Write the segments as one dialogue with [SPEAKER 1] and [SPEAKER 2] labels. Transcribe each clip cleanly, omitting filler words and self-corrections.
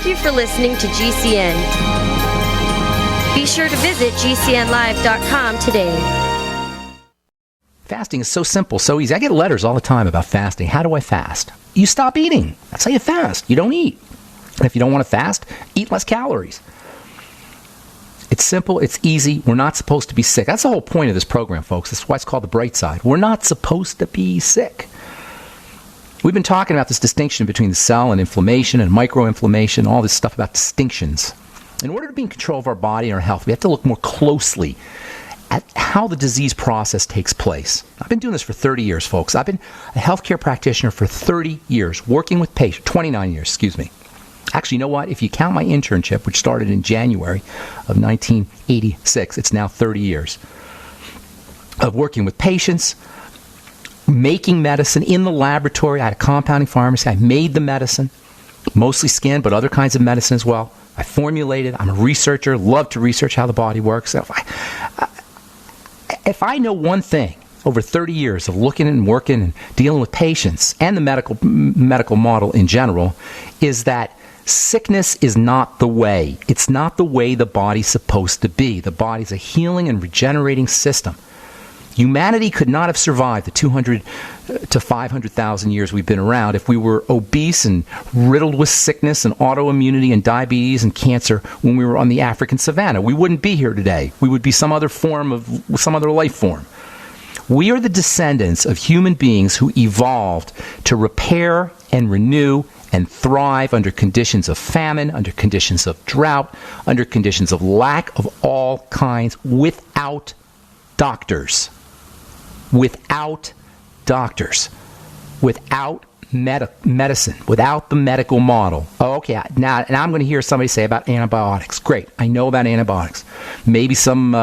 [SPEAKER 1] you for listening to GCN. Be sure to visit GCNlive.com today.
[SPEAKER 2] Fasting is so simple, so easy. I get letters all the time about fasting. How do I fast? You stop eating. That's how you fast. You don't eat. And if you don't want to fast, eat less calories. It's simple. It's easy. We're not supposed to be sick. That's the whole point of this program, folks. That's why it's called The Bright Side. We're not supposed to be sick. We've been talking about this distinction between the cell and inflammation and microinflammation, all this stuff about distinctions. In order to be in control of our body and our health, we have to look more closely at how the disease process takes place. I've been doing this for 30 years, folks. I've been a healthcare practitioner for 30 years, working with patients, 29 years, excuse me. Actually, you know what? If you count my internship, which started in January of 1986, it's now 30 years of working with patients, making medicine in the laboratory. I had a compounding pharmacy. I made the medicine, mostly skin, but other kinds of medicine as well. I formulated. I'm a researcher, love to research how the body works. If I know one thing over 30 years of looking and working and dealing with patients and the medical model in general, is that sickness is not the way. It's not the way the body's supposed to be. The body's a healing and regenerating system. Humanity could not have survived the 200 to 500,000 years we've been around if we were obese and riddled with sickness and autoimmunity and diabetes and cancer when we were on the African savannah. We wouldn't be here today. We would be some other life form. We are the descendants of human beings who evolved to repair and renew and thrive under conditions of famine, under conditions of drought, under conditions of lack of all kinds, without doctors. Without doctors. Without medicine. Without the medical model. Oh, okay, now and I'm going to hear somebody say about antibiotics. Great, I know about antibiotics. Maybe some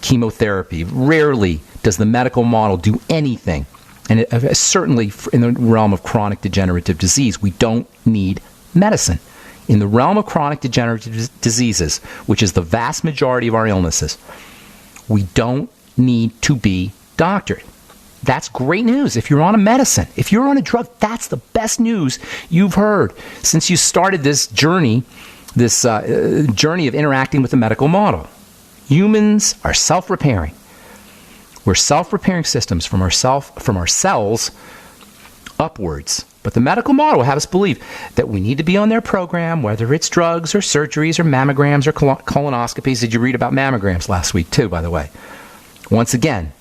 [SPEAKER 2] chemotherapy. Rarely does the medical model do anything. And certainly in the realm of chronic degenerative disease, we don't need medicine. In the realm of chronic degenerative diseases, which is the vast majority of our illnesses, we don't need to be doctored. That's great news. If you're on a medicine, if you're on a drug, that's the best news you've heard since you started this journey of interacting with the medical model. Humans are self-repairing. We're self-repairing systems from our cells upwards. But the medical model will have us believe that we need to be on their program, whether it's drugs or surgeries or mammograms or colonoscopies. Did you read about mammograms last week too, by the way? Once again,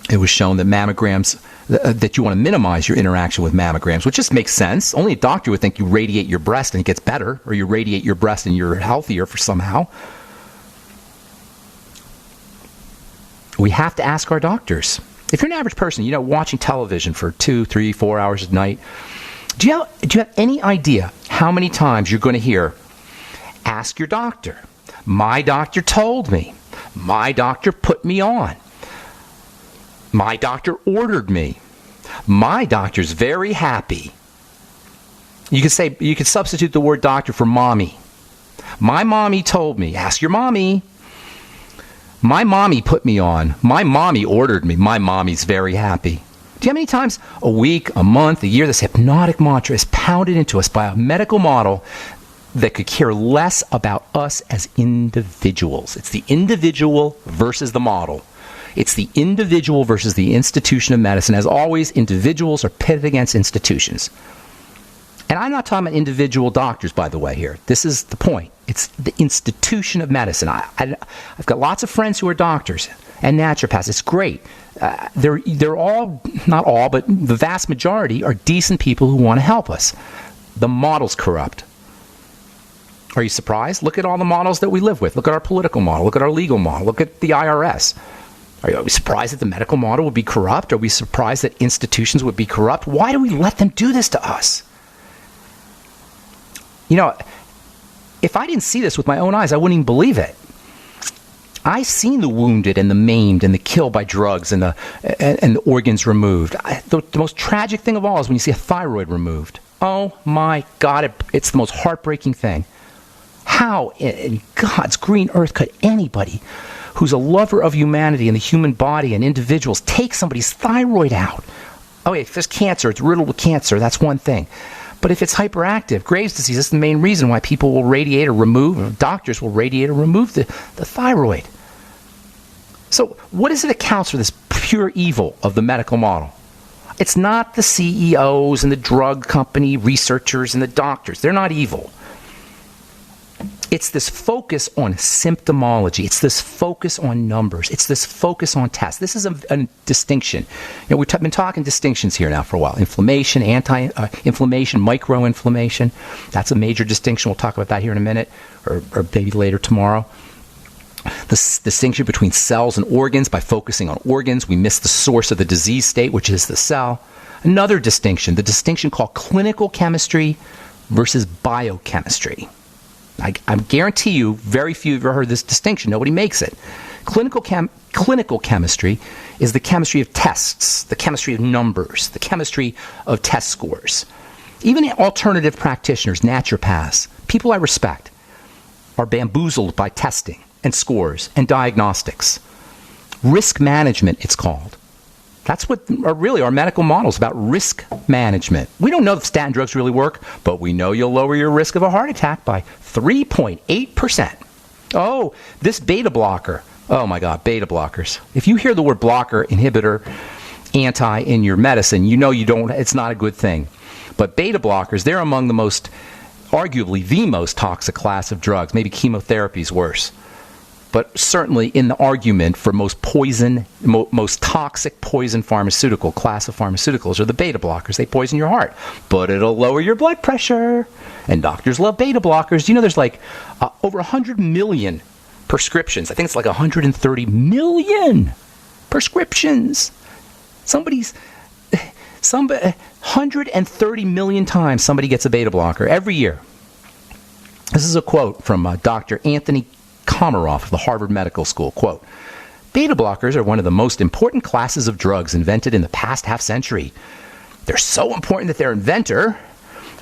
[SPEAKER 2] it was shown that mammograms, that you want to minimize your interaction with mammograms, which just makes sense. Only a doctor would think you radiate your breast and it gets better, or you radiate your breast and you're healthier for somehow. We have to ask our doctors. If you're an average person, watching television for 2, 3, 4 hours a night, do you have any idea how many times you're going to hear, ask your doctor, my doctor told me, my doctor put me on, my doctor ordered me, my doctor's very happy. You could substitute the word doctor for mommy. My mommy told me, ask your mommy. My mommy put me on. My mommy ordered me. My mommy's very happy. Do you know how many times a week, a month, a year this hypnotic mantra is pounded into us by a medical model that could care less about us as individuals? It's the individual versus the model. It's the individual versus the institution of medicine. As always, individuals are pitted against institutions. And I'm not talking about individual doctors, by the way, here. This is the point. It's the institution of medicine. I've got lots of friends who are doctors and naturopaths. It's great. They're all, not all, but the vast majority are decent people who want to help us. The model's corrupt. Are you surprised? Look at all the models that we live with. Look at our political model. Look at our legal model. Look at the IRS. Are we surprised that the medical model would be corrupt? Are we surprised that institutions would be corrupt? Why do we let them do this to us? If I didn't see this with my own eyes, I wouldn't even believe it. I've seen the wounded and the maimed and the killed by drugs and the organs removed. The most tragic thing of all is when you see a thyroid removed. Oh my God, it's the most heartbreaking thing. How in God's green earth could anybody who's a lover of humanity and the human body and individuals take somebody's thyroid out? Oh, if there's cancer, it's riddled with cancer, that's one thing. But if it's hyperactive, Graves' disease, that's the main reason why people will radiate or remove, doctors will radiate or remove the thyroid. So what is it that accounts for this pure evil of the medical model? It's not the CEOs and the drug company researchers and the doctors. They're not evil. It's this focus on symptomology. It's this focus on numbers. It's this focus on tests. This is a distinction. We've been talking distinctions here now for a while. Inflammation, anti-inflammation, microinflammation. That's a major distinction. We'll talk about that here in a minute, or maybe later tomorrow. The distinction between cells and organs. By focusing on organs, we miss the source of the disease state, which is the cell. Another distinction, the distinction called clinical chemistry versus biochemistry. I guarantee you, very few have ever heard this distinction. Nobody makes it. Clinical chemistry is the chemistry of tests, the chemistry of numbers, the chemistry of test scores. Even alternative practitioners, naturopaths, people I respect, are bamboozled by testing and scores and diagnostics. Risk management, it's called. That's what our medical model is about, risk management. We don't know if statin drugs really work, but we know you'll lower your risk of a heart attack by 3.8%. Oh, this beta blocker. Oh my God, beta blockers. If you hear the word blocker, inhibitor, anti in your medicine, you know it's not a good thing. But beta blockers, they're among the most, arguably the most toxic class of drugs. Maybe chemotherapy is worse. But certainly in the argument for most toxic poison pharmaceutical class of pharmaceuticals are the beta blockers. They poison your heart, but it'll lower your blood pressure. And doctors love beta blockers. Do you know there's like over 100 million prescriptions? I think it's like 130 million prescriptions. 130 million times somebody gets a beta blocker every year. This is a quote from Dr. Anthony Komaroff of the Harvard Medical School. Quote, "Beta blockers are one of the most important classes of drugs invented in the past half century. They're so important that their inventor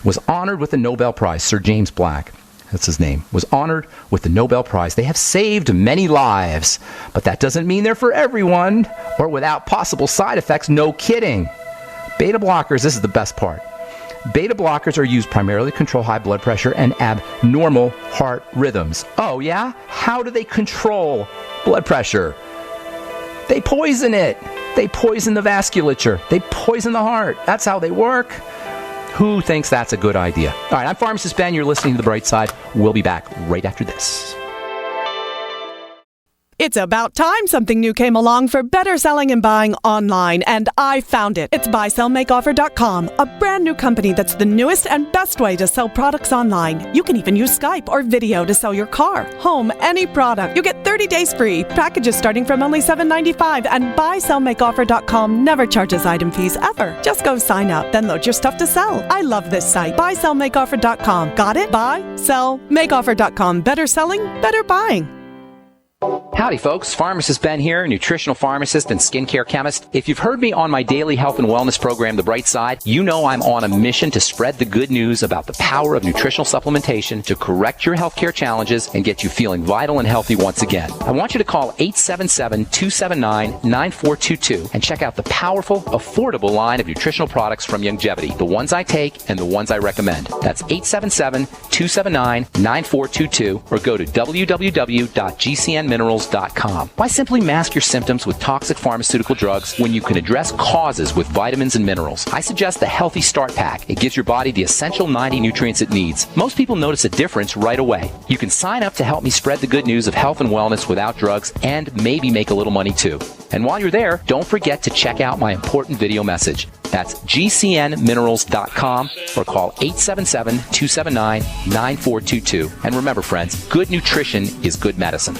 [SPEAKER 2] was honored with the Nobel Prize. Sir James Black, that's his name, was honored with the Nobel Prize. They have saved many lives, but that doesn't mean they're for everyone or without possible side effects. No kidding. Beta blockers," this is the best part, "beta blockers are used primarily to control high blood pressure and abnormal heart rhythms." Oh yeah? How do they control blood pressure? They poison it. They poison the vasculature. They poison the heart. That's how they work. Who thinks that's a good idea? All right, I'm Pharmacist Ben. You're listening to The Bright Side. We'll be back right after this.
[SPEAKER 3] It's about time something new came along for better selling and buying online, and I found it. It's buysellmakeoffer.com, a brand new company that's the newest and best way to sell products online. You can even use Skype or video to sell your car, home, any product. You get 30 days free, packages starting from only $7.95, and buysellmakeoffer.com never charges item fees ever. Just go sign up, then load your stuff to sell. I love this site, buysellmakeoffer.com. Got it? Buysellmakeoffer.com. Better selling, better buying.
[SPEAKER 2] Howdy folks, Pharmacist Ben here, nutritional pharmacist and skincare chemist. If you've heard me on my daily health and wellness program, The Bright Side, you know I'm on a mission to spread the good news about the power of nutritional supplementation to correct your healthcare challenges and get you feeling vital and healthy once again. I want you to call 877-279-9422 and check out the powerful, affordable line of nutritional products from Youngevity, the ones I take and the ones I recommend. That's 877-279-9422 or go to www.gcnminerals.com. Why simply mask your symptoms with toxic pharmaceutical drugs when you can address causes with vitamins and minerals? I suggest the Healthy Start Pack. It gives your body the essential 90 nutrients it needs. Most people notice a difference right away. You can sign up to help me spread the good news of health and wellness without drugs and maybe make a little money too. And while you're there, don't forget to check out my important video message. That's gcnminerals.com or call 877-279-9422. And remember, friends, good nutrition is good medicine.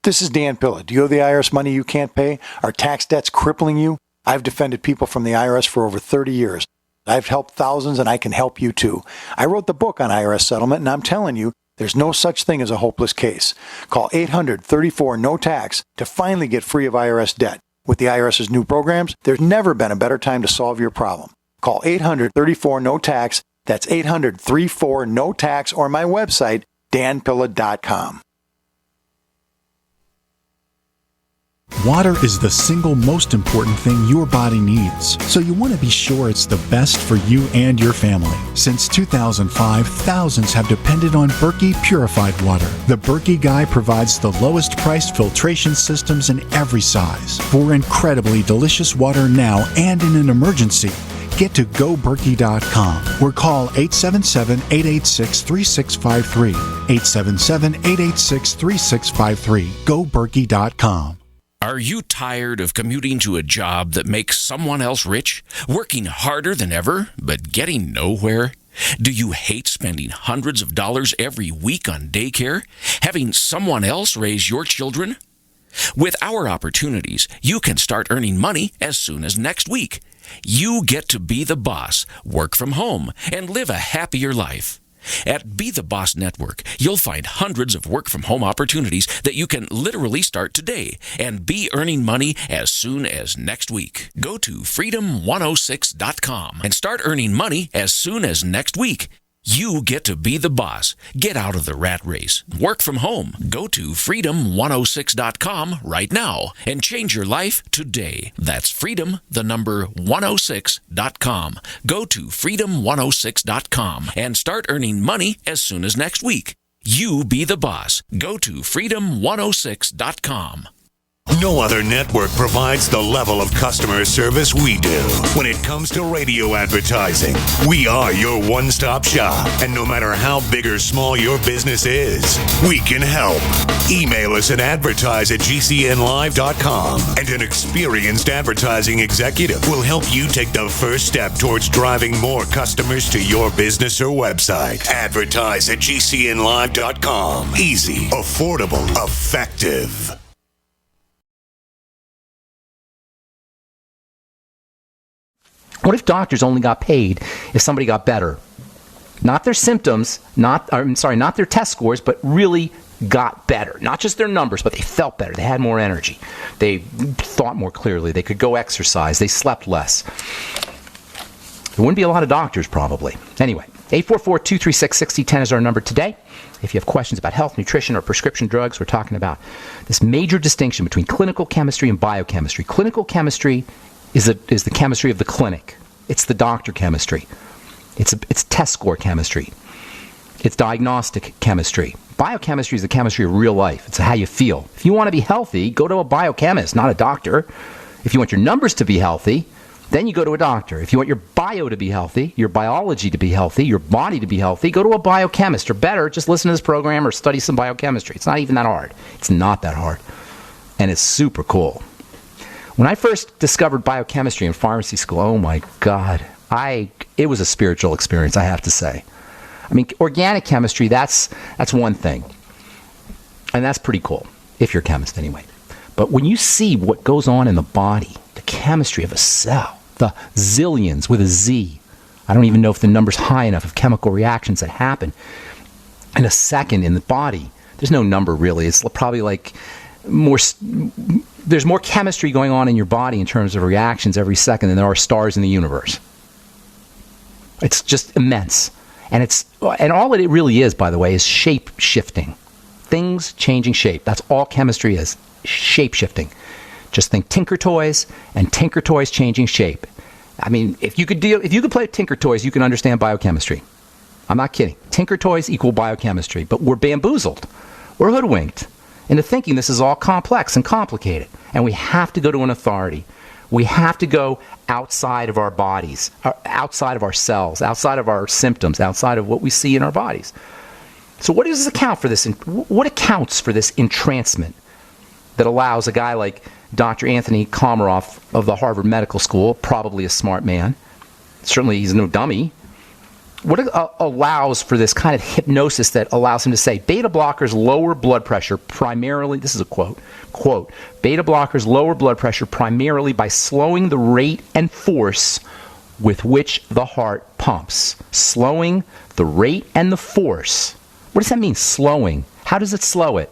[SPEAKER 4] This is Dan Pilla. Do you owe the IRS money you can't pay? Are tax debts crippling you? I've defended people from the IRS for over 30 years. I've helped thousands, and I can help you too. I wrote the book on IRS settlement, and I'm telling you, there's no such thing as a hopeless case. Call 800-34-NO-TAX to finally get free of IRS debt. With the IRS's new programs, there's never been a better time to solve your problem. Call 800-34-NO-TAX. That's 800-34-NO-TAX, or my website, danpilla.com.
[SPEAKER 5] Water is the single most important thing your body needs, so you want to be sure it's the best for you and your family. Since 2005, thousands have depended on Berkey purified water. The Berkey Guy provides the lowest priced filtration systems in every size. For incredibly delicious water now and in an emergency, get to goberkey.com or call 877-886-3653. 877-886-3653. goberkey.com.
[SPEAKER 6] Are you tired of commuting to a job that makes someone else rich? Working harder than ever, but getting nowhere? Do you hate spending hundreds of dollars every week on daycare? Having someone else raise your children? With our opportunities, you can start earning money as soon as next week. You get to be the boss, work from home, and live a happier life. At Be the Boss Network, you'll find hundreds of work-from-home opportunities that you can literally start today and be earning money as soon as next week. Go to freedom106.com and start earning money as soon as next week. You get to be the boss. Get out of the rat race. Work from home. Go to freedom106.com right now and change your life today. That's freedom106.com. Go to freedom106.com and start earning money as soon as next week. You be the boss. Go to freedom106.com.
[SPEAKER 7] No other network provides the level of customer service we do. When it comes to radio advertising, we are your one-stop shop. And no matter how big or small your business is, we can help. Email us at advertise@gcnlive.com, and an experienced advertising executive will help you take the first step towards driving more customers to your business or website. Advertise@gcnlive.com. Easy, affordable, effective.
[SPEAKER 2] What if doctors only got paid if somebody got better? Not their symptoms, not their test scores, but really got better. Not just their numbers, but they felt better. They had more energy. They thought more clearly. They could go exercise. They slept less. There wouldn't be a lot of doctors, probably. Anyway, 844-236-6010 is our number today. If you have questions about health, nutrition, or prescription drugs, we're talking about this major distinction between clinical chemistry and biochemistry. Clinical chemistry is the chemistry of the clinic. It's the doctor chemistry. It's test score chemistry. It's diagnostic chemistry. Biochemistry is the chemistry of real life. It's how you feel. If you want to be healthy, go to a biochemist, not a doctor. If you want your numbers to be healthy, then you go to a doctor. If you want your bio to be healthy, your biology to be healthy, your body to be healthy, go to a biochemist. Or better, just listen to this program or study some biochemistry. It's not even that hard. It's not that hard. And it's super cool. When I first discovered biochemistry in pharmacy school, oh my God, it was a spiritual experience, I have to say. I mean, organic chemistry, that's one thing. And that's pretty cool, if you're a chemist anyway. But when you see what goes on in the body, the chemistry of a cell, the zillions with a Z, I don't even know if the number's high enough of chemical reactions that happen in a second in the body. There's no number really. It's probably like there's more chemistry going on in your body in terms of reactions every second than there are stars in the universe. It's just immense. And all it really is, by the way, is shape shifting. Things changing shape. That's all chemistry is. Shape shifting. Just think Tinker Toys and Tinker Toys changing shape. I mean, if you could play Tinker Toys, you can understand biochemistry. I'm not kidding. Tinker Toys equal biochemistry, but we're bamboozled. We're hoodwinked into thinking this is all complex and complicated. And we have to go to an authority. We have to go outside of our bodies, outside of our cells, outside of our symptoms, outside of what we see in our bodies. So what does account for this? What accounts for this entrancement that allows a guy like Dr. Anthony Komaroff of the Harvard Medical School, probably a smart man, certainly he's no dummy, what allows for this kind of hypnosis that allows him to say, beta blockers lower blood pressure primarily, this is a quote, beta blockers lower blood pressure primarily by slowing the rate and force with which the heart pumps. Slowing the rate and the force. What does that mean, slowing? How does it slow it?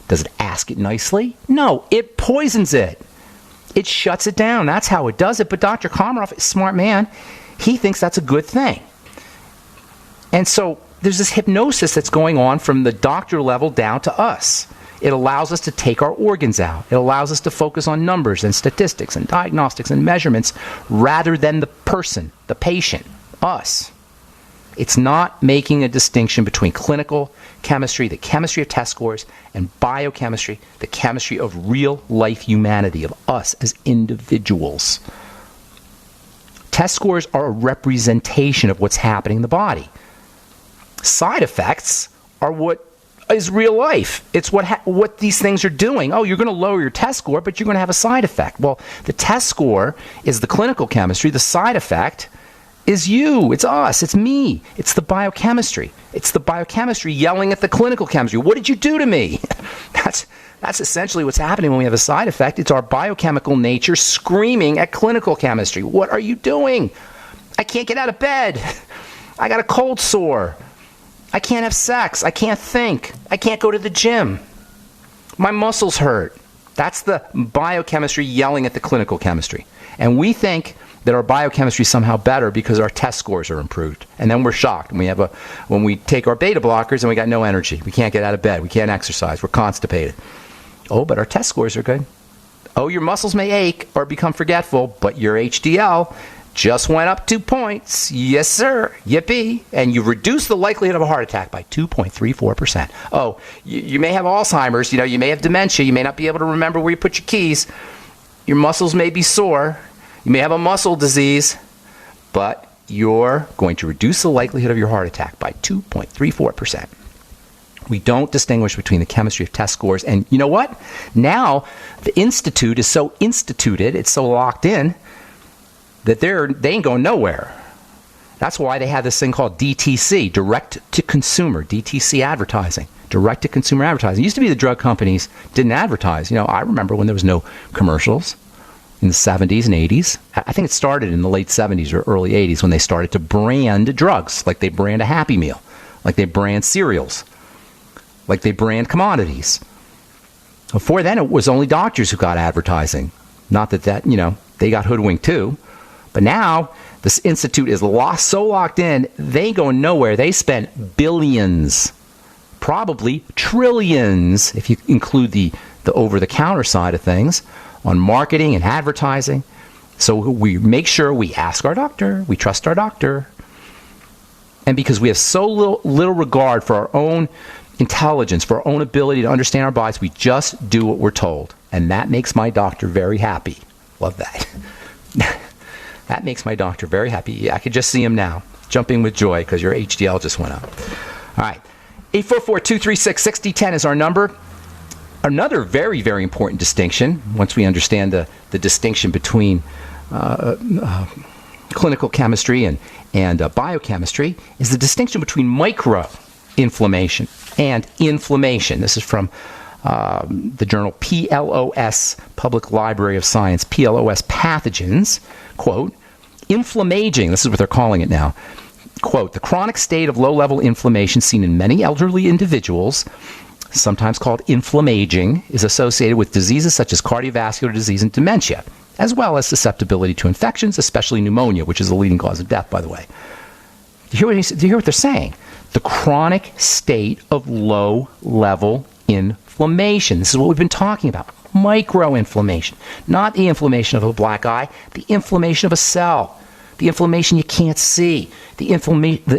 [SPEAKER 2] Does it ask it nicely? No, it poisons it. It shuts it down. That's how it does it. But Dr. Komaroff is a smart man. He thinks that's a good thing. And so there's this hypnosis that's going on from the doctor level down to us. It allows us to take our organs out. It allows us to focus on numbers and statistics and diagnostics and measurements rather than the person, the patient, us. It's not making a distinction between clinical chemistry, the chemistry of test scores, and biochemistry, the chemistry of real-life humanity, of us as individuals. Test scores are a representation of what's happening in the body. Side effects are what is real life. It's what these things are doing. Oh, you're going to lower your test score, but you're going to have a side effect. Well, the test score is the clinical chemistry. The side effect is you. It's us. It's me. It's the biochemistry. It's the biochemistry yelling at the clinical chemistry. What did you do to me? That's essentially what's happening when we have a side effect. It's our biochemical nature screaming at clinical chemistry. What are you doing? I can't get out of bed. I got a cold sore. I can't have sex. I can't think. I can't go to the gym. My muscles hurt. That's the biochemistry yelling at the clinical chemistry. And we think that our biochemistry is somehow better because our test scores are improved. And then we're shocked when we take our beta blockers and we got no energy. We can't get out of bed. We can't exercise. We're constipated. Oh, but our test scores are good. Oh, your muscles may ache or become forgetful, but your HDL just went up 2 points. Yes, sir. Yippee. And you reduce the likelihood of a heart attack by 2.34%. Oh, you may have Alzheimer's. You may have dementia. You may not be able to remember where you put your keys. Your muscles may be sore. You may have a muscle disease, but you're going to reduce the likelihood of your heart attack by 2.34%. We don't distinguish between the chemistry of test scores. And you know what? Now, the Institute is so instituted, it's so locked in, that they ain't going nowhere. That's why they have this thing called DTC, direct-to-consumer, DTC advertising, direct-to-consumer advertising. It used to be the drug companies didn't advertise. I remember when there was no commercials. In the 70s and 80s. I think it started in the late 70s or early 80s when they started to brand drugs, like they brand a Happy Meal, like they brand cereals, like they brand commodities. Before then, it was only doctors who got advertising. Not that they got hoodwinked too. But now, this institute is so locked in, they ain't going nowhere. They spent billions, probably trillions, if you include the over-the-counter side of things, on marketing and advertising. So we make sure we ask our doctor, we trust our doctor. And because we have so little regard for our own intelligence, for our own ability to understand our bodies, we just do what we're told. And that makes my doctor very happy. Love that. That makes my doctor very happy. Yeah, I could just see him now, jumping with joy because your HDL just went up. All right. 844-236-6010 is our number. Another very, very important distinction, once we understand the distinction between clinical chemistry and biochemistry, is the distinction between microinflammation and inflammation. This is from the journal PLOS, Public Library of Science, PLOS Pathogens. Quote, inflammaging, this is what they're calling it now. Quote, the chronic state of low-level inflammation seen in many elderly individuals, sometimes called inflammaging, is associated with diseases such as cardiovascular disease and dementia, as well as susceptibility to infections, especially pneumonia, which is the leading cause of death, by the way. Do you hear what they're saying? The chronic state of low-level inflammation. This is what we've been talking about. Microinflammation. Not the inflammation of a black eye, the inflammation of a cell. The inflammation you can't see. The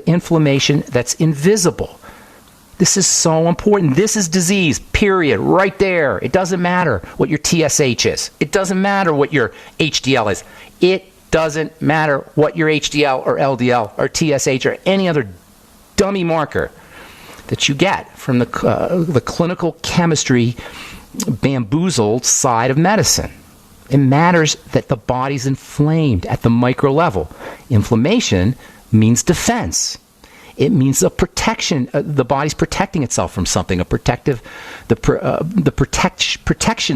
[SPEAKER 2] inflammation that's invisible. This is so important. This is disease, period, right there. It doesn't matter what your TSH is. It doesn't matter what your HDL is. It doesn't matter what your HDL or LDL or TSH or any other dummy marker that you get from the clinical chemistry bamboozled side of medicine. It matters that the body's inflamed at the micro level. Inflammation means defense. It means a protection. The body's protecting itself from something. Protection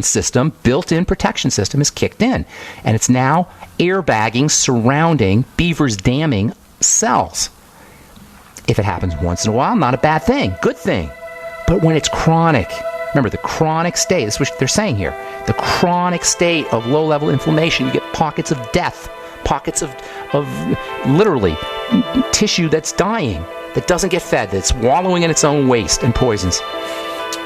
[SPEAKER 2] system, built-in protection system, is kicked in, and it's now airbagging, surrounding, beavers damming cells. If it happens once in a while, not a bad thing, good thing. But when it's chronic, remember the chronic state. This is what they're saying here. The chronic state of low-level inflammation. You get pockets of death, pockets of literally tissue that's dying, that doesn't get fed, that's wallowing in its own waste and poisons.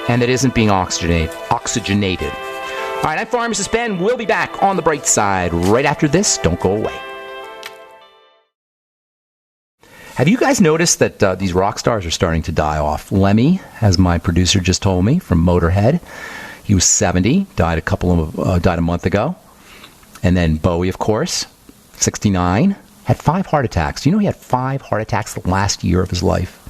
[SPEAKER 2] and that isn't being oxygenated. All right, I'm Pharmacist Ben. We'll be back on the bright side right after this. Don't go away. Have you guys noticed that these rock stars are starting to die off? Lemmy, as my producer just told me, from Motorhead, he was 70, died a month ago. And then Bowie, of course, 69, had 5 heart attacks. Do you know he had 5 heart attacks the last year of his life?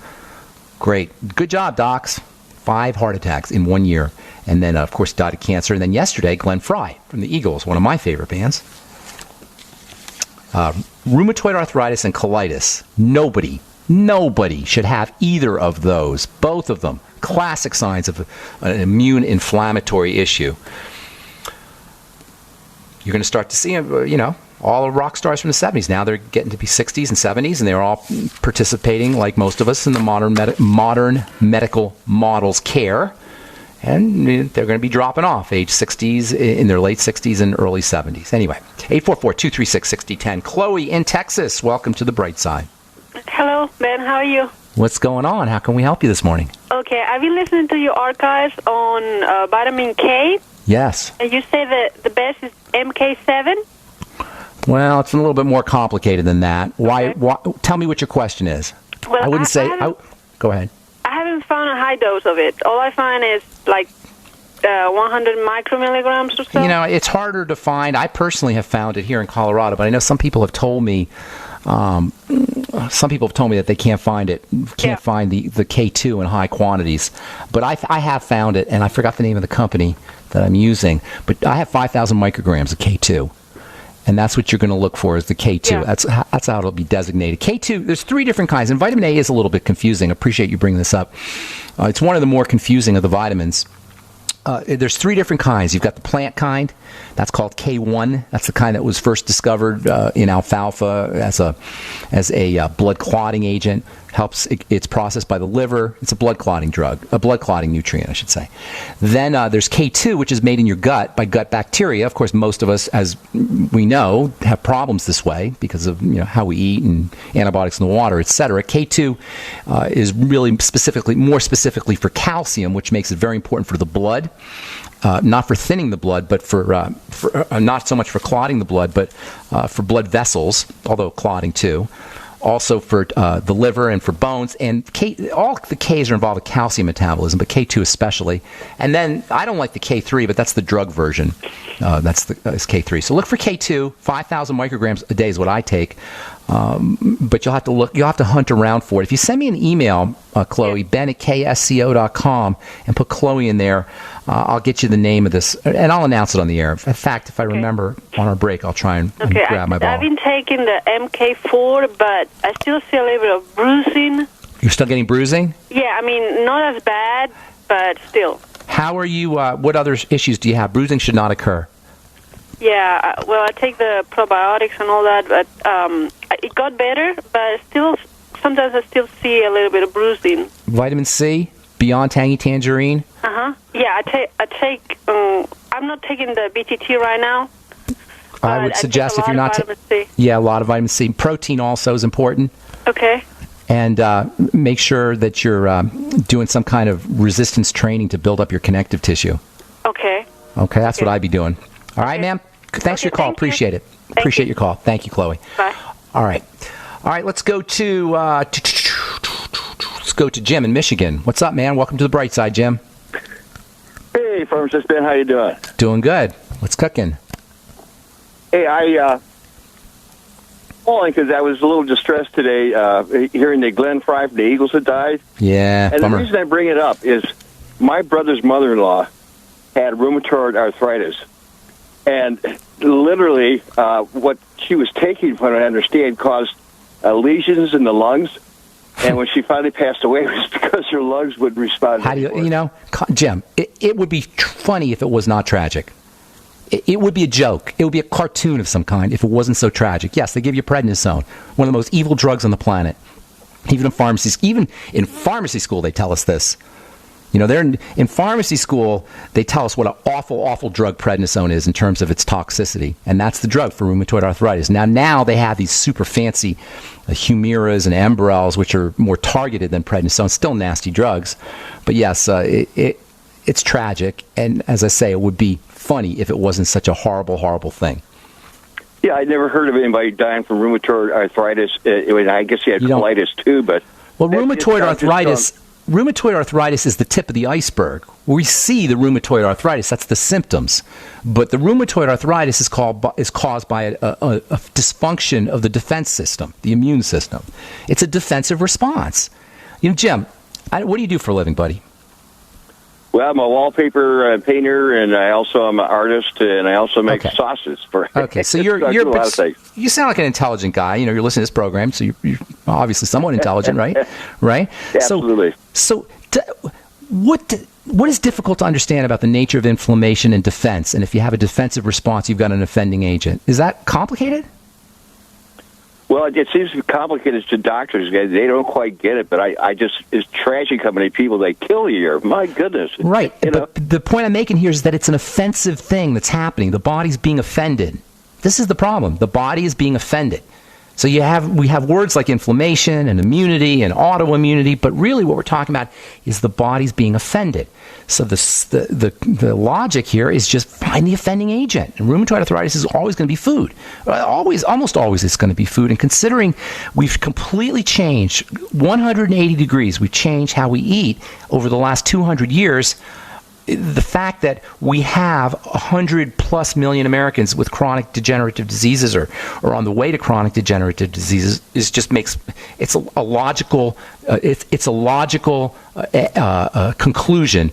[SPEAKER 2] Great. Good job, docs. 5 heart attacks in 1 year. And then, of course, died of cancer. And then yesterday, Glenn Frey from the Eagles, one of my favorite bands. Rheumatoid arthritis and colitis. Nobody should have either of those. Both of them. Classic signs of an immune inflammatory issue. You're going to start to see, all the rock stars from the 70s. Now they're getting to be 60s and 70s, and they're all participating, like most of us, in the modern medical model's care. And they're going to be dropping off age 60s, in their late 60s and early 70s. Anyway, 844-236-6010. Chloe in Texas, welcome to the bright side.
[SPEAKER 8] Hello, Ben. How are you?
[SPEAKER 2] What's going on? How can we help you this morning?
[SPEAKER 8] Okay, I've been listening to your archives on vitamin K.
[SPEAKER 2] Yes.
[SPEAKER 8] And you say that the best is MK7?
[SPEAKER 2] Well, it's a little bit more complicated than that. Why? Tell me what your question is.
[SPEAKER 8] Well,
[SPEAKER 2] I wouldn't say... Go ahead.
[SPEAKER 8] I haven't found a high dose of it. All I find is like 100 micromilligrams or so.
[SPEAKER 2] It's harder to find. I personally have found it here in Colorado, but I know some people have told me... that they can't find it, find the K2 in high quantities. But I have found it, and I forgot the name of the company that I'm using. But I have 5,000 micrograms of K2. And that's what you're going to look for is the K2. Yeah. That's how it'll be designated. K2, there's 3 different kinds. And vitamin A is a little bit confusing. I appreciate you bringing this up. It's one of the more confusing of the vitamins. There's 3 different kinds. You've got the plant kind. That's called K1. That's the kind that was first discovered in alfalfa as a blood clotting agent. It's processed by the liver. It's a blood clotting drug, a blood clotting nutrient, I should say. Then there's K2, which is made in your gut by gut bacteria. Of course, most of us, as we know, have problems this way because of how we eat and antibiotics in the water, etc. K2 is really more specifically for calcium, which makes it very important for the blood. Not for thinning the blood, but for not so much for clotting the blood, but for blood vessels, although clotting too. Also for the liver and for bones. And all the Ks are involved with calcium metabolism, but K2 especially. And then I don't like the K3, but that's the drug version. That's K3. So look for K2. 5,000 micrograms a day is what I take. But you'll have to hunt around for it. If you send me an email, Chloe, ben@ksco.com, and put Chloe in there, I'll get you the name of this, and I'll announce it on the air. In fact, if I remember on our break, I'll try and grab my ball.
[SPEAKER 8] I've been taking the MK4, but I still see a little bit of bruising.
[SPEAKER 2] You're still getting bruising?
[SPEAKER 8] Yeah, not as bad, but still.
[SPEAKER 2] How are you, what other issues do you have? Bruising should not occur.
[SPEAKER 8] Yeah, I take the probiotics and all that, but it got better, but sometimes I still see a little bit of bruising. Vitamin C,
[SPEAKER 2] beyond tangy tangerine?
[SPEAKER 8] Yeah, I take. I'm not taking the BTT right now.
[SPEAKER 2] I would suggest if you're not taking. Yeah, a lot of vitamin C. Protein also is important.
[SPEAKER 8] Okay.
[SPEAKER 2] And make sure that you're doing some kind of resistance training to build up your connective tissue.
[SPEAKER 8] Okay.
[SPEAKER 2] Okay, that's what I'd be doing. All right, ma'am. Thanks for your call. Appreciate it. Appreciate your call. Thank you, Chloe.
[SPEAKER 8] Bye.
[SPEAKER 2] All right. Let's go to Jim in Michigan. What's up, man? Welcome to the bright side, Jim.
[SPEAKER 9] Hey, Pharmacist Ben. How you doing?
[SPEAKER 2] Doing good. What's cooking?
[SPEAKER 9] Hey, calling because I was a little distressed today hearing that Glenn Frey from the Eagles had died.
[SPEAKER 2] Yeah,
[SPEAKER 9] and
[SPEAKER 2] bummer.
[SPEAKER 9] The reason I bring it up is my brother's mother-in-law had rheumatoid arthritis. And literally, what she was taking, from what I understand, caused lesions in the lungs. And when she finally passed away, it was because her lungs would respond.
[SPEAKER 2] How do Jim, it would be funny if it was not tragic. It would be a joke. It would be a cartoon of some kind if it wasn't so tragic. Yes, they give you prednisone, one of the most evil drugs on the planet. Even in pharmacy school, they tell us this. They're in pharmacy school, they tell us what an awful, awful drug prednisone is in terms of its toxicity. And that's the drug for rheumatoid arthritis. Now they have these super fancy Humiras and Enbrels, which are more targeted than prednisone. Still nasty drugs. But yes, it's tragic. And as I say, it would be funny if it wasn't such a horrible, horrible thing.
[SPEAKER 9] Yeah, I never heard of anybody dying from rheumatoid arthritis. I guess he had colitis too, but
[SPEAKER 2] rheumatoid arthritis is the tip of the iceberg. We see the rheumatoid arthritis; that's the symptoms. But the rheumatoid arthritis is caused by a dysfunction of the defense system, the immune system. It's a defensive response. Jim, what do you do for a living, buddy?
[SPEAKER 9] Well, I'm a wallpaper painter, and I also am an artist, and I also make sauces for.
[SPEAKER 2] Okay, so you sound like an intelligent guy. You're listening to this program, so you're obviously somewhat intelligent, right? Right?
[SPEAKER 9] Absolutely.
[SPEAKER 2] So what is difficult to understand about the nature of inflammation and defense? And if you have a defensive response, you've got an offending agent. Is that complicated?
[SPEAKER 9] Well, it seems complicated to doctors. They don't quite get it, but it's tragic how many people they kill a year. My goodness.
[SPEAKER 2] Right. But the point I'm making here is that it's an offensive thing that's happening. The body's being offended. This is the problem. The body is being offended. So we have words like inflammation and immunity and autoimmunity, but really what we're talking about is the body's being offended. So the logic here is just find the offending agent. And rheumatoid arthritis is always going to be food. Almost always it's going to be food. And considering we've completely changed 180 degrees, we've changed how we eat over the last 200 years, the fact that we have 100+ million Americans with chronic degenerative diseases or on the way to chronic degenerative diseases it's a logical conclusion.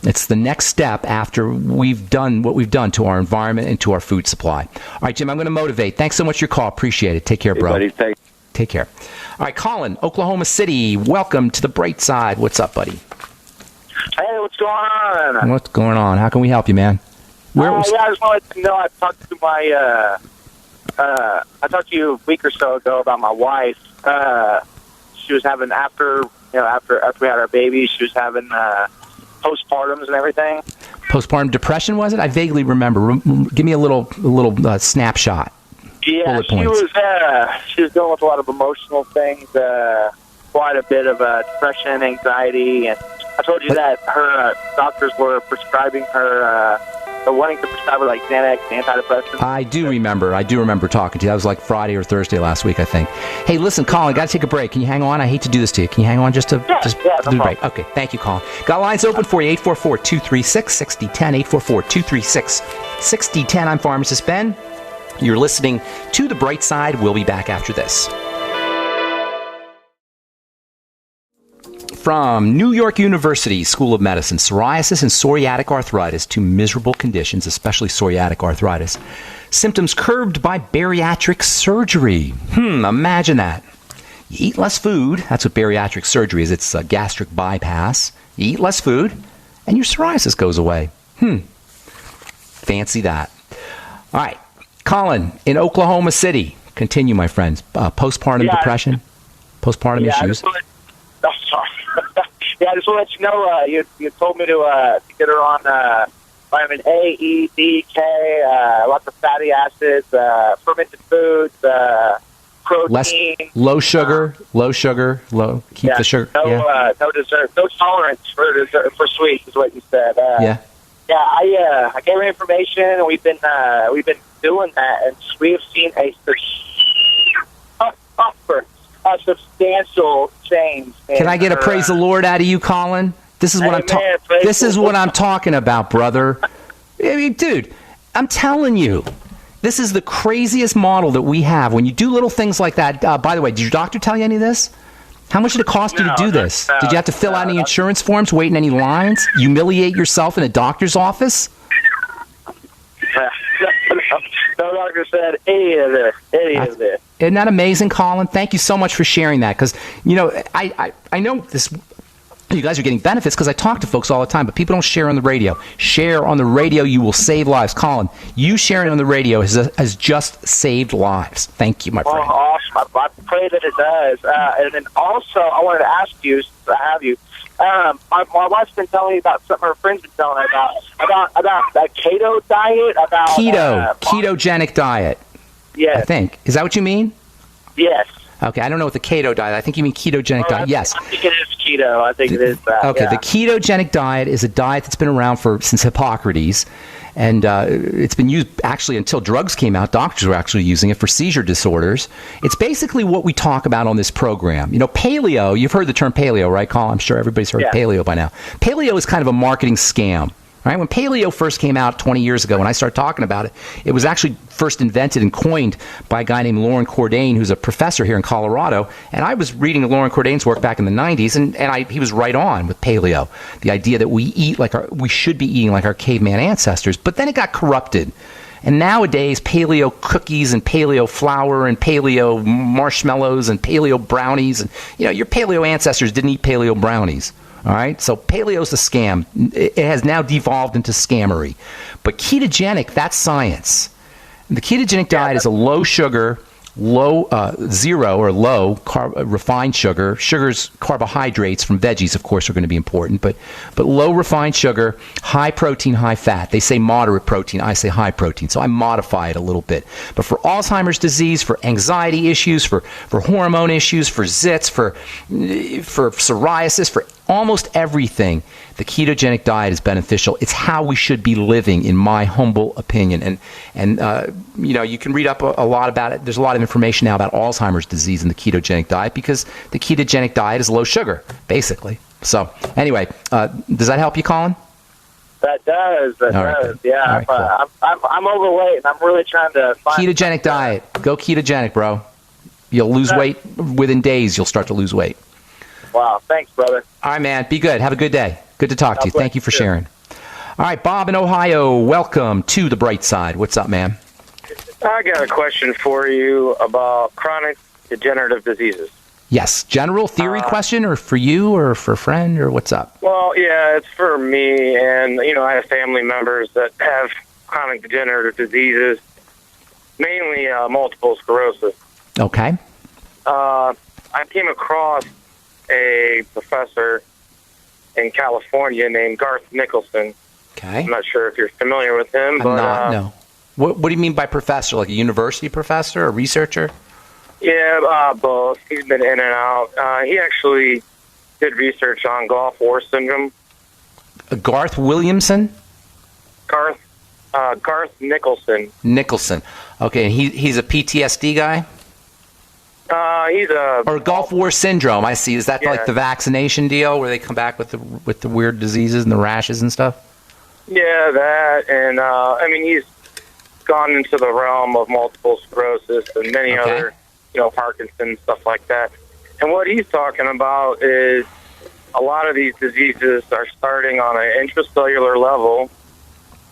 [SPEAKER 2] It's the next step after we've done what we've done to our environment and to our food supply. All right, Jim, I'm going to motivate. Thanks so much for your call. Appreciate it. Take care, bro.
[SPEAKER 9] Buddy, thanks.
[SPEAKER 2] Take care. All right, Colin, Oklahoma City. Welcome to the bright side. What's up, buddy?
[SPEAKER 10] Hey, what's going on?
[SPEAKER 2] What's going on? How can we help you, man?
[SPEAKER 10] I just wanted to know. I talked to you a week or so ago about my wife. She was having after we had our baby. She was having postpartums and everything.
[SPEAKER 2] Postpartum depression, was it? I vaguely remember. Give me a little snapshot.
[SPEAKER 10] Yeah, she was dealing with a lot of emotional things, quite a bit of depression, anxiety, and I told you that her doctors were prescribing her, wanting to prescribe her like Xanax, antidepressants.
[SPEAKER 2] I do remember talking to you. That was like Friday or Thursday last week, I think. Hey, listen, Colin, got to take a break. Can you hang on? I hate to do this to you. Can you hang on just to do the break? Okay, thank you, Colin. Got lines open for you, 844-236-6010, 844-236-6010. I'm Pharmacist Ben. You're listening to The Bright Side. We'll be back after this. From New York University School of Medicine, psoriasis and psoriatic arthritis, two miserable conditions, especially psoriatic arthritis. Symptoms curbed by bariatric surgery. Imagine that. You eat less food. That's what bariatric surgery is. It's a gastric bypass. You eat less food, and your psoriasis goes away. Fancy that. All right. Colin, in Oklahoma City. Continue, my friends. Postpartum depression, postpartum issues.
[SPEAKER 10] I just want to let you know, you told me to get her on vitamin A, E, D, K, lots of fatty acids, fermented foods, protein.
[SPEAKER 2] Low sugar, keep the sugar.
[SPEAKER 10] No dessert, no tolerance for sweets is what you said. I gave her information, and we've been doing that, and we have seen a substantial change.
[SPEAKER 2] Can I get a praise the Lord out of you, Colin? This is what I'm talking about, brother. I mean, dude, I'm telling you, this is the craziest model that we have. When you do little things like that, by the way, did your doctor tell you any of this? How much did it cost you to do this? Did you have to fill out any insurance forms, wait in any lines, humiliate yourself in a doctor's office?
[SPEAKER 10] No doctor said any of this.
[SPEAKER 2] Isn't that amazing, Colin? Thank you so much for sharing that, because, I know this. You guys are getting benefits because I talk to folks all the time, but people don't share on the radio. Share on the radio, you will save lives. Colin, you sharing on the radio has just saved lives. Thank you, my friend.
[SPEAKER 10] Awesome. I pray that it does. And then also, I wanted to ask you, since I have you, my wife's been telling me about something her friends been telling her about a keto diet, about
[SPEAKER 2] ketogenic diet.
[SPEAKER 10] Yes.
[SPEAKER 2] I think. Is that what you mean?
[SPEAKER 10] Yes.
[SPEAKER 2] Okay, I don't know what the keto diet. I think you mean ketogenic diet. Yes.
[SPEAKER 10] I think it is keto. I think it is that.
[SPEAKER 2] Okay,
[SPEAKER 10] yeah.
[SPEAKER 2] the ketogenic diet is a diet that's been around since Hippocrates, and it's been used actually until drugs came out. Doctors were actually using it for seizure disorders. It's basically what we talk about on this program. You know, paleo. You've heard the term paleo, right, Colin? I'm sure everybody's heard paleo by now. Paleo is kind of a marketing scam. Right? When paleo first came out 20 years ago, when I started talking about it, it was actually first invented and coined by a guy named Loren Cordain, who's a professor here in Colorado. And I was reading Loren Cordain's work back in the 90s, and he was right on with paleo. The idea that we should be eating like our caveman ancestors. But then it got corrupted. And nowadays, paleo cookies and paleo flour and paleo marshmallows and paleo brownies, and your paleo ancestors didn't eat paleo brownies. All right, so paleo's a scam. It has now devolved into scammery. But ketogenic, that's science. The ketogenic diet is a low sugar, zero or low refined sugar. Sugars, carbohydrates from veggies, of course, are going to be important, but low refined sugar, high protein, high fat. They say moderate protein. I say high protein. So I modify it a little bit. But for Alzheimer's disease, for anxiety issues, for hormone issues, for zits, for psoriasis, for almost everything, the ketogenic diet is beneficial. It's how we should be living, in my humble opinion. And you can read up a lot about it. There's a lot of information now about Alzheimer's disease and the ketogenic diet, because the ketogenic diet is low sugar, basically. So anyway, does that help you, Colin?
[SPEAKER 10] That does. That does. Good. Yeah.
[SPEAKER 2] Right, cool.
[SPEAKER 10] I'm overweight, and I'm really trying to find
[SPEAKER 2] ketogenic diet. Go ketogenic, bro. You'll lose weight within days. You'll start to lose weight.
[SPEAKER 10] Wow. Thanks, brother.
[SPEAKER 2] All right, man. Be good. Have a good day. Good to talk to you. Thank you for sharing. All right, Bob in Ohio, welcome to the bright side. What's up, man?
[SPEAKER 11] I got a question for you about chronic degenerative diseases.
[SPEAKER 2] Yes. General theory question, or for you or for a friend, or what's up?
[SPEAKER 11] Well, yeah, it's for me, and, I have family members that have chronic degenerative diseases, mainly multiple sclerosis.
[SPEAKER 2] Okay.
[SPEAKER 11] I came across a professor in California named Garth Nicholson.
[SPEAKER 2] Okay.
[SPEAKER 11] I'm not sure if you're familiar with him.
[SPEAKER 2] I'm not, no. What do you mean by professor? Like a university professor, a researcher?
[SPEAKER 11] Yeah, both. He's been in and out. He actually did research on Gulf War syndrome.
[SPEAKER 2] Garth Williamson?
[SPEAKER 11] Garth Nicholson.
[SPEAKER 2] Nicholson. Okay, and he's a PTSD guy?
[SPEAKER 11] He's a...
[SPEAKER 2] Or Gulf War syndrome, I see. Is that like the vaccination deal where they come back with the weird diseases and the rashes and stuff?
[SPEAKER 11] Yeah, that. And, he's gone into the realm of multiple sclerosis and many other, Parkinson's, stuff like that. And what he's talking about is a lot of these diseases are starting on an intracellular level,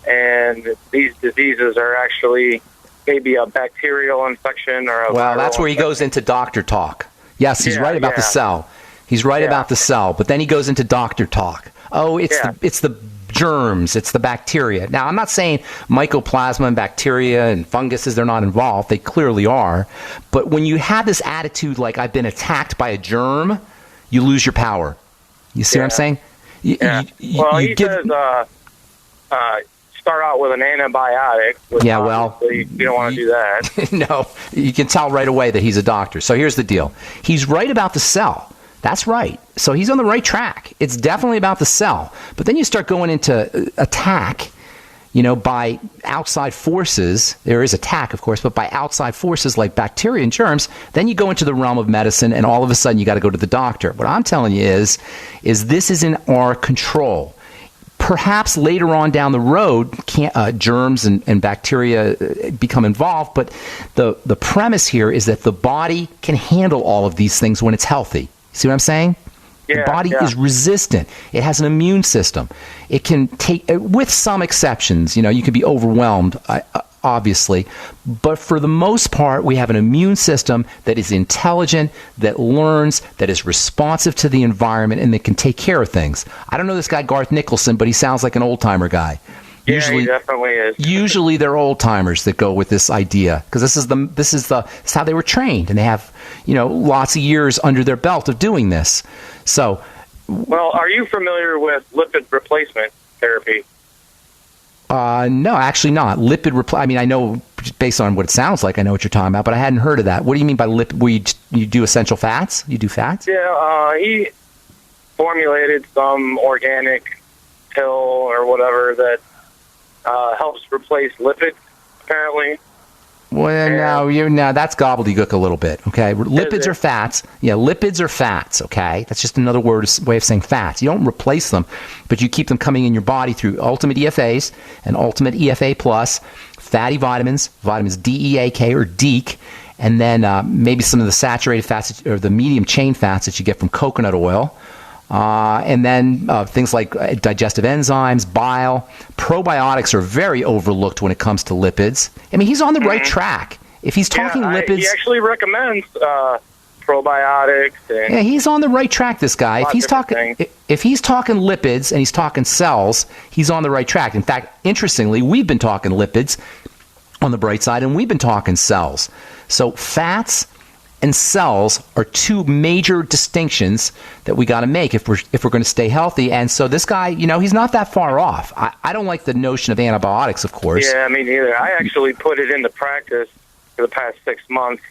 [SPEAKER 11] and these diseases are actually maybe a bacterial infection or a
[SPEAKER 2] Well, that's where he goes into doctor talk. Yes, he's right about the cell. He's right about the cell, but then he goes into doctor talk. Oh, it's the germs, it's the bacteria. Now, I'm not saying mycoplasma and bacteria and funguses, they're not involved. They clearly are. But when you have this attitude like I've been attacked by a germ, you lose your power. You see what I'm saying?
[SPEAKER 11] He says start out with an antibiotic. You don't want to do that.
[SPEAKER 2] No, you can tell right away that he's a doctor. So here's the deal. He's right about the cell. That's right. So he's on the right track. It's definitely about the cell. But then you start going into attack, by outside forces. There is attack, of course, but by outside forces like bacteria and germs, then you go into the realm of medicine, and all of a sudden you got to go to the doctor. What I'm telling you is this is in our control. Perhaps later on down the road, germs and bacteria become involved, but the premise here is that the body can handle all of these things when it's healthy. See what I'm saying? The body is resistant. It has an immune system. It can take, with some exceptions, you can be overwhelmed, obviously. But for the most part, we have an immune system that is intelligent, that learns, that is responsive to the environment, and that can take care of things. I don't know this guy, Garth Nicholson, but he sounds like an old-timer guy.
[SPEAKER 11] Yeah, he definitely is.
[SPEAKER 2] Usually they're old-timers that go with this idea, because this is how they were trained, and they have lots of years under their belt of doing this. So,
[SPEAKER 11] well, are you familiar with lipid replacement therapy?
[SPEAKER 2] No, actually not. I know based on what it sounds like, I know what you're talking about, but I hadn't heard of that. What do you mean by you do essential fats? You do fats?
[SPEAKER 11] Yeah, he formulated some organic pill or whatever that helps replace lipids, apparently.
[SPEAKER 2] Well, no, that's gobbledygook a little bit, okay? Lipids are fats. Yeah, lipids are fats, okay? That's just another way of saying fats. You don't replace them, but you keep them coming in your body through Ultimate EFAs and Ultimate EFA Plus, fatty vitamins D, E, A, K, or DEEK, and then maybe some of the saturated fats or the medium chain fats that you get from coconut oil. And then things like digestive enzymes, bile. Probiotics are very overlooked when it comes to lipids. I mean, he's on the right track. If he's talking lipids...
[SPEAKER 11] He actually recommends probiotics. And
[SPEAKER 2] he's on the right track, this guy. If he's talking lipids and he's talking cells, he's on the right track. In fact, interestingly, we've been talking lipids on the bright side, and we've been talking cells. So fats and cells are two major distinctions that we got to make if we're going to stay healthy. And so this guy, he's not that far off. I don't like the notion of antibiotics, of course.
[SPEAKER 11] Yeah, me neither. I actually put it into practice for the past 6 months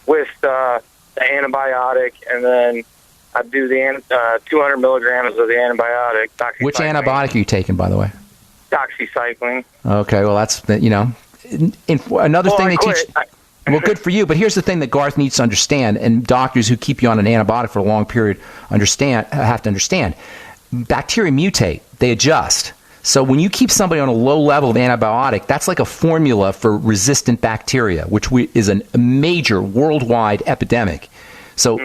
[SPEAKER 11] with the antibiotic, and then I do the 200 milligrams of the antibiotic.
[SPEAKER 2] Which antibiotic are you taking, by the way?
[SPEAKER 11] Doxycycline.
[SPEAKER 2] Okay, well, that's, another thing they teach... Well, good for you, but here's the thing that Garth needs to understand, and doctors who keep you on an antibiotic for a long period have to understand. Bacteria mutate. They adjust. So when you keep somebody on a low level of antibiotic, that's like a formula for resistant bacteria, which is a major worldwide epidemic. So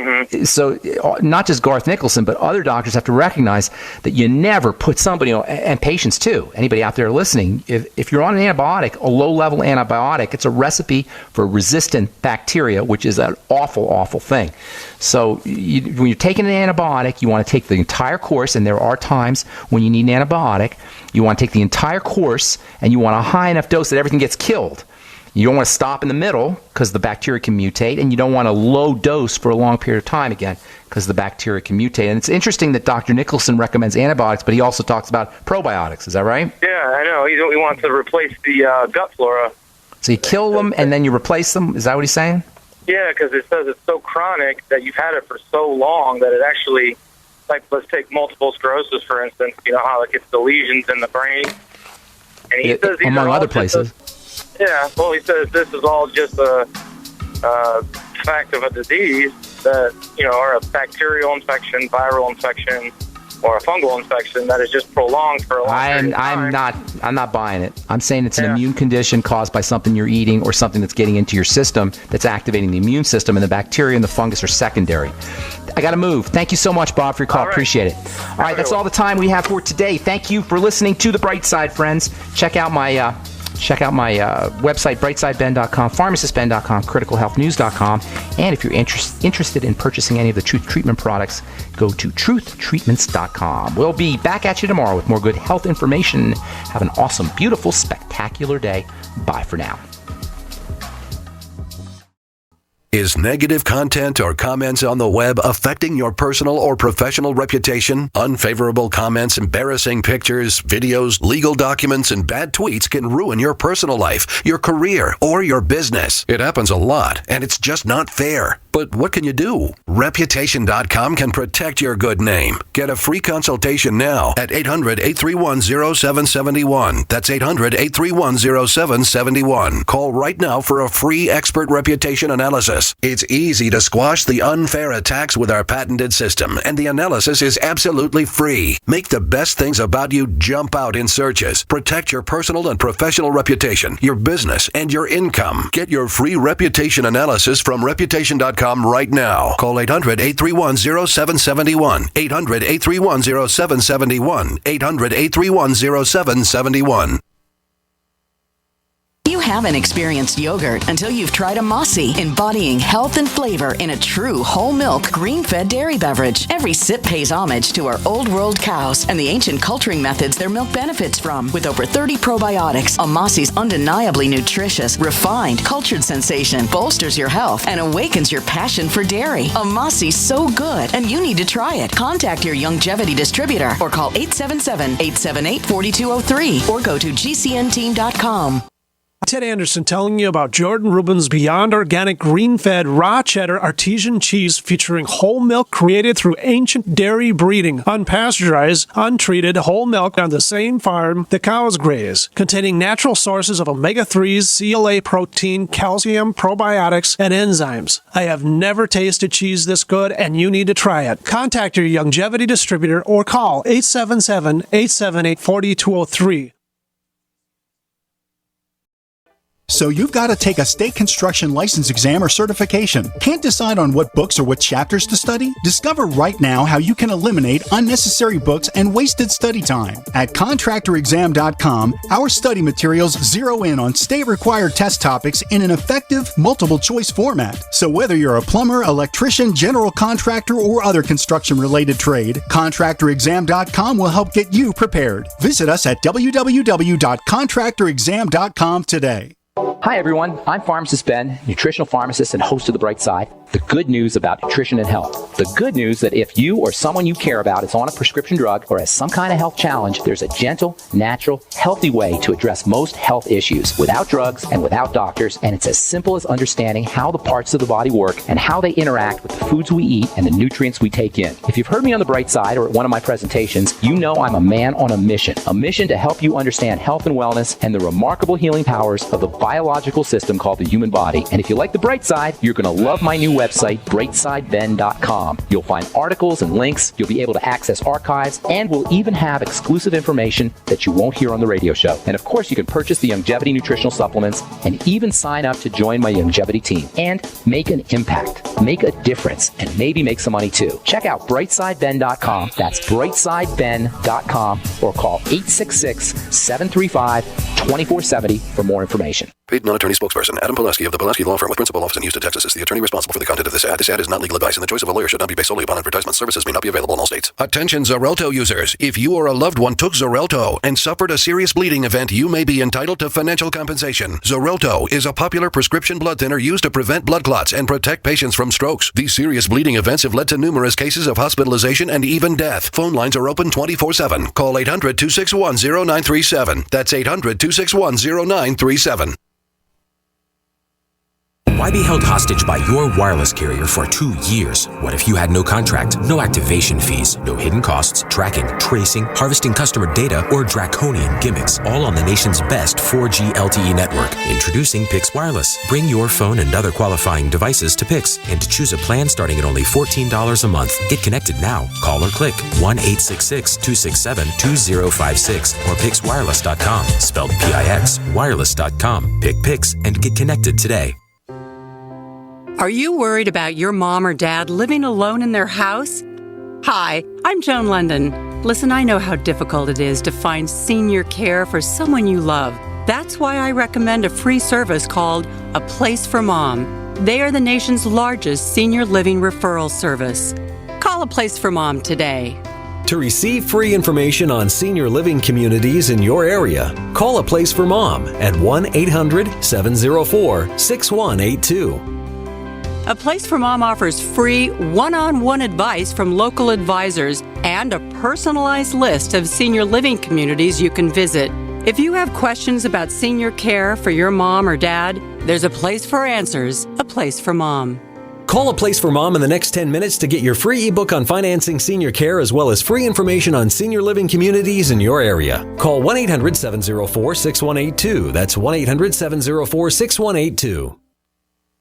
[SPEAKER 2] not just Garth Nicholson, but other doctors have to recognize that you never put somebody on, and patients too, anybody out there listening, if you're on an antibiotic, a low-level antibiotic, it's a recipe for resistant bacteria, which is an awful, awful thing. So when you're taking an antibiotic, you want to take the entire course, and there are times when you need an antibiotic. You want to take the entire course, and you want a high enough dose that everything gets killed. You don't want to stop in the middle because the bacteria can mutate, and you don't want a low dose for a long period of time again because the bacteria can mutate. And it's interesting that Dr. Nicholson recommends antibiotics, but he also talks about probiotics. Is that right?
[SPEAKER 11] Yeah, I know. He wants to replace the gut flora.
[SPEAKER 2] So you kill them and then you replace them? Is that what he's saying?
[SPEAKER 11] Yeah, because it says it's so chronic that you've had it for so long that it actually, like, let's take multiple sclerosis, for instance. You know how it gets the lesions in the brain? And he says these
[SPEAKER 2] among other places.
[SPEAKER 11] Yeah, well, he says this is all just a fact of a disease that, or a bacterial infection, viral infection, or a fungal infection that is just prolonged for a long period of time.
[SPEAKER 2] I'm not buying it. I'm saying it's an immune condition caused by something you're eating or something that's getting into your system that's activating the immune system, and the bacteria and the fungus are secondary. I got to move. Thank you so much, Bob, for your call. All right. Appreciate it. All right, that's all the time we have for today. Thank you for listening to The Bright Side, friends. Check out my website, brightsideben.com, pharmacistben.com, criticalhealthnews.com, and if you're interested in purchasing any of the Truth Treatment products, go to truthtreatments.com. We'll be back at you tomorrow with more good health information. Have an awesome, beautiful, spectacular day. Bye for now.
[SPEAKER 12] Is negative content or comments on the web affecting your personal or professional reputation? Unfavorable comments, embarrassing pictures, videos, legal documents, and bad tweets can ruin your personal life, your career, or your business. It happens a lot, and it's just not fair. But what can you do? Reputation.com can protect your good name. Get a free consultation now at 800-831-0771. That's 800-831-0771. Call right now for a free expert reputation analysis. It's easy to squash the unfair attacks with our patented system, and the analysis is absolutely free. Make the best things about you jump out in searches. Protect your personal and professional reputation, your business, and your income. Get your free reputation analysis from Reputation.com right now. Call 800-831-0771. 800-831-0771. 800-831-0771.
[SPEAKER 13] You haven't experienced yogurt until you've tried a Mossy, embodying health and flavor in a true whole milk, green-fed dairy beverage. Every sip pays homage to our old world cows and the ancient culturing methods their milk benefits from. With over 30 probiotics, a Mossy's undeniably nutritious, refined, cultured sensation bolsters your health and awakens your passion for dairy. A Mossy's so good, and you need to try it. Contact your Longevity distributor or call 877-878-4203 or go to gcnteam.com.
[SPEAKER 14] Ted Anderson telling you about Jordan Rubin's Beyond Organic Green-Fed Raw Cheddar Artesian Cheese featuring whole milk created through ancient dairy breeding, unpasteurized, untreated whole milk on the same farm the cows graze, containing natural sources of omega-3s, CLA protein, calcium, probiotics, and enzymes. I have never tasted cheese this good, and you need to try it. Contact your longevity distributor or call 877-878-4203.
[SPEAKER 5] So you've got to take a state construction license exam or certification. Can't decide on what books or what chapters to study? Discover right now how you can eliminate unnecessary books and wasted study time. At contractorexam.com, our study materials zero in on state-required test topics in an effective, multiple-choice format. So whether you're a plumber, electrician, general contractor, or other construction-related trade, contractorexam.com will help get you prepared. Visit us at www.contractorexam.com today.
[SPEAKER 2] Hi everyone, I'm Pharmacist Ben, nutritional pharmacist and host of The Bright Side. The good news about nutrition and health. The good news that if you or someone you care about is on a prescription drug or has some kind of health challenge, there's a gentle, natural, healthy way to address most health issues without drugs and without doctors, and it's as simple as understanding how the parts of the body work and how they interact with the foods we eat and the nutrients we take in. If you've heard me on The Bright Side or at one of my presentations, you know I'm a man on a mission to help you understand health and wellness and the remarkable healing powers of the biological system called the human body. And if you like The Bright Side, you're going to love my new website, brightsideben.com. You'll find articles and links, you'll be able to access archives, and we'll even have exclusive information that you won't hear on the radio show. And of course, you can purchase the Longevity nutritional supplements and even sign up to join my Longevity team and make an impact, make a difference, and maybe make some money too. Check out brightsideben.com. That's brightsideben.com or call 866-735-2470 for more information.
[SPEAKER 12] Paid non-attorney spokesperson Adam Pulaski of the Pulaski Law Firm with principal office in Houston, Texas is the attorney responsible for the content of this ad. This ad is not legal advice, and the choice of a lawyer should not be based solely upon advertisement. Services may not be available in all states. Attention Xarelto users. If you or a loved one took Xarelto and suffered a serious bleeding event, you may be entitled to financial compensation. Xarelto is a popular prescription blood thinner used to prevent blood clots and protect patients from strokes. These serious bleeding events have led to numerous cases of hospitalization and even death. Phone lines are open 24/7. Call 800-261-0937. That's 800-261-0937.
[SPEAKER 15] Why be held hostage by your wireless carrier for 2 years? What if you had no contract, no activation fees, no hidden costs, tracking, tracing, harvesting customer data, or draconian gimmicks, all on the nation's best 4G LTE network? Introducing Pix Wireless. Bring your phone and other qualifying devices to Pix and choose a plan starting at only $14 a month. Get connected now. Call or click 1-866-267-2056 or pixwireless.com. Spelled P-I-X, wireless.com. Pick Pix and get connected today.
[SPEAKER 16] Are you worried about your mom or dad living alone in their house? Hi, I'm Joan London. Listen, I know how difficult it is to find senior care for someone you love. That's why I recommend a free service called A Place for Mom. They are the nation's largest senior living referral service. Call A Place for Mom today.
[SPEAKER 17] To receive free information on senior living communities in your area, call A Place for Mom at 1-800-704-6182.
[SPEAKER 16] A Place for Mom offers free one-on-one advice from local advisors and a personalized list of senior living communities you can visit. If you have questions about senior care for your mom or dad, there's a place for answers, A Place for Mom.
[SPEAKER 17] Call A Place for Mom in the next 10 minutes to get your free ebook on financing senior care as well as free information on senior living communities in your area. Call 1-800-704-6182. That's 1-800-704-6182.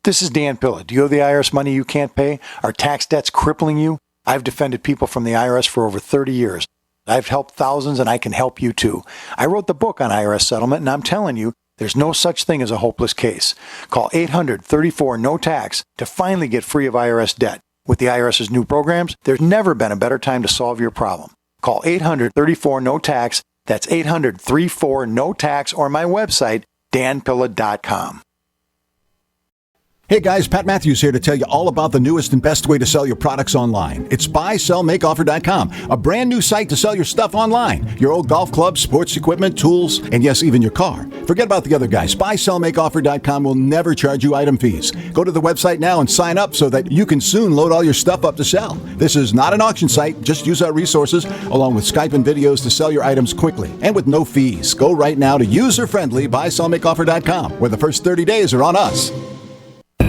[SPEAKER 4] This is Dan Pilla. Do you owe the IRS money you can't pay? Are tax debts crippling you? I've defended people from the IRS for over 30 years. I've helped thousands, and I can help you too. I wrote the book on IRS settlement, and I'm telling you, there's no such thing as a hopeless case. Call 800-34-NO-TAX to finally get free of IRS debt. With the IRS's new programs, there's never been a better time to solve your problem. Call 800-34-NO-TAX. That's 800-34-NO-TAX or my website, danpilla.com.
[SPEAKER 18] Hey guys, Pat Matthews here to tell you all about the newest and best way to sell your products online. It's buysellmakeoffer.com, a brand new site to sell your stuff online. Your old golf clubs, sports equipment, tools, and yes, even your car. Forget about the other guys. Buysellmakeoffer.com will never charge you item fees. Go to the website now and sign up so that you can soon load all your stuff up to sell. This is not an auction site. Just use our resources along with Skype and videos to sell your items quickly and with no fees. Go right now to user-friendly buysellmakeoffer.com, where the first 30 days are on us.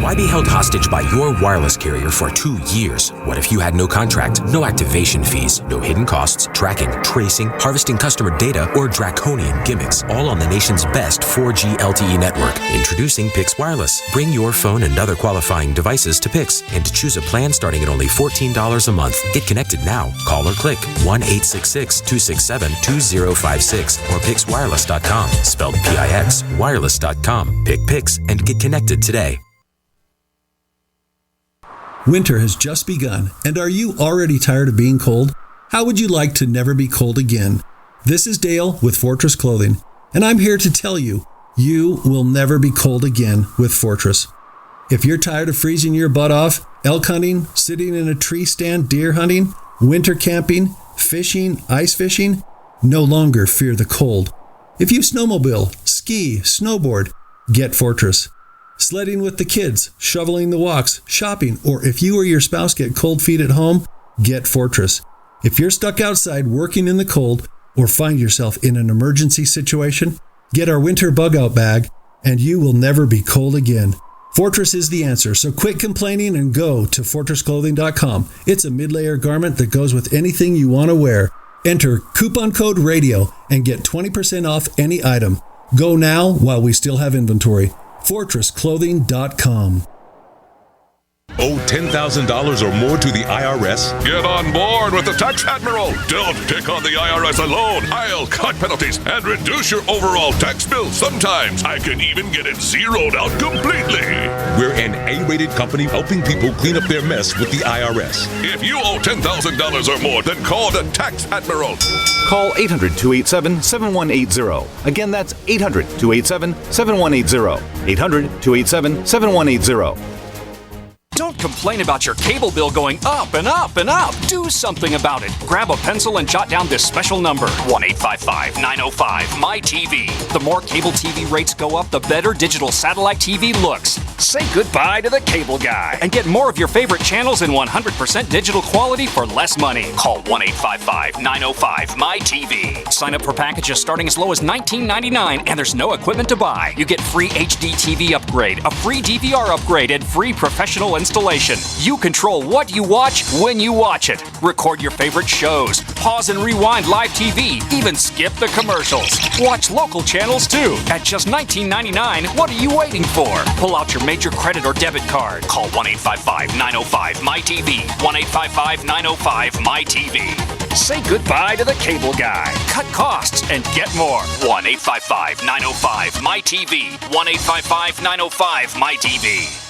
[SPEAKER 15] Why be held hostage by your wireless carrier for 2 years? What if you had no contract, no activation fees, no hidden costs, tracking, tracing, harvesting customer data, or draconian gimmicks, all on the nation's best 4G LTE network? Introducing Pix Wireless. Bring your phone and other qualifying devices to Pix and choose a plan starting at only $14 a month. Get connected now. Call or click 1-866-267-2056 or pixwireless.com. Spelled P-I-X, wireless.com. Pick Pix and get connected today.
[SPEAKER 19] Winter has just begun, and are you already tired of being cold? How would you like to never be cold again? This is Dale with Fortress Clothing, and I'm here to tell you, you will never be cold again with Fortress. If you're tired of freezing your butt off, elk hunting, sitting in a tree stand, deer hunting, winter camping, fishing, ice fishing, no longer fear the cold. If you snowmobile, ski, snowboard, get Fortress. Sledding with the kids, shoveling the walks, shopping, or if you or your spouse get cold feet at home, get Fortress. If you're stuck outside working in the cold or find yourself in an emergency situation, get our winter bug out bag and you will never be cold again. Fortress is the answer, so quit complaining and go to fortressclothing.com. It's a mid-layer garment that goes with anything you want to wear. Enter coupon code RADIO and get 20% off any item. Go now while we still have inventory. FortressClothing.com.
[SPEAKER 20] Owe $10,000 or more to the IRS?
[SPEAKER 21] Get on board with the Tax Admiral. Don't pick on the IRS alone. I'll cut penalties and reduce your overall tax bill. Sometimes I can even get it zeroed out completely.
[SPEAKER 20] We're an A-rated company helping people clean up their mess with the IRS.
[SPEAKER 21] If you owe $10,000 or more, then call the Tax Admiral.
[SPEAKER 22] Call 800-287-7180. Again, that's 800-287-7180. 800-287-7180.
[SPEAKER 23] Don't complain about your cable bill going up and up and up. Do something about it. Grab a pencil and jot down this special number, 1-855-905-MY-TV. The more cable TV rates go up, the better digital satellite TV looks. Say goodbye to the cable guy and get more of your favorite channels in 100% digital quality for less money. Call 1-855-905-MY-TV. Sign up for packages starting as low as $19.99 and there's no equipment to buy. You get free HD TV upgrade, a free DVR upgrade, and free professional installation. You control what you watch when you watch it. Record your favorite shows, pause and rewind live TV, even skip the commercials. Watch local channels too. At just $19.99, what are you waiting for? Pull out your major credit or debit card. Call 1-855-905-MY-TV. 1-855-905-MY-TV. Say goodbye to the cable guy. Cut costs and get more. 1-855-905-MY-TV. 1-855-905-MY-TV.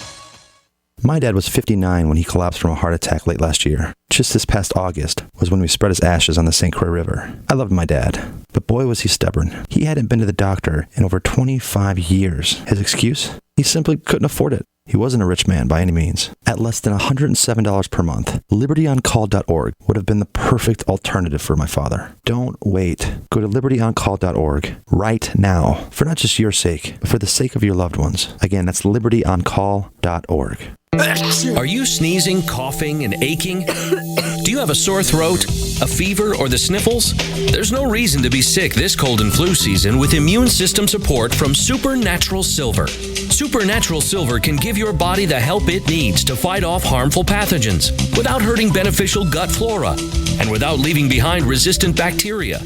[SPEAKER 24] My dad was 59 when he collapsed from a heart attack late last year. Just this past August was when we spread his ashes on the St. Croix River. I loved my dad, but boy was he stubborn. He hadn't been to the doctor in over 25 years. His excuse? He simply couldn't afford it. He wasn't a rich man by any means. At less than $107 per month, libertyoncall.org would have been the perfect alternative for my father. Don't wait. Go to libertyoncall.org right now, for not just your sake, but for the sake of your loved ones. Again, that's libertyoncall.org.
[SPEAKER 25] Are you sneezing, coughing, and aching? Do you have a sore throat, a fever, or the sniffles? There's no reason to be sick this cold and flu season with immune system support from Supernatural Silver. Supernatural Silver can give your body the help it needs to fight off harmful pathogens without hurting beneficial gut flora and without leaving behind resistant bacteria.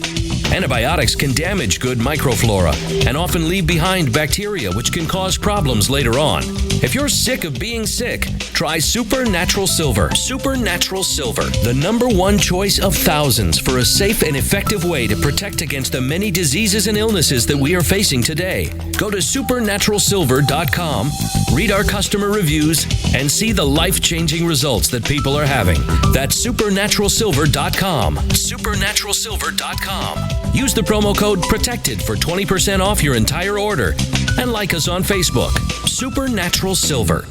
[SPEAKER 25] Antibiotics can damage good microflora and often leave behind bacteria, which can cause problems later on. If you're sick of being sick, try Supernatural Silver. Supernatural Silver, the #1 choice of thousands for a safe and effective way to protect against the many diseases and illnesses that we are facing today. Go to supernaturalsilver.com, read our customer reviews, and see the life-changing results that people are having. That's supernaturalsilver.com. Supernaturalsilver.com. Use the promo code PROTECTED for 20% off your entire order. And like us on Facebook. Supernatural Silver.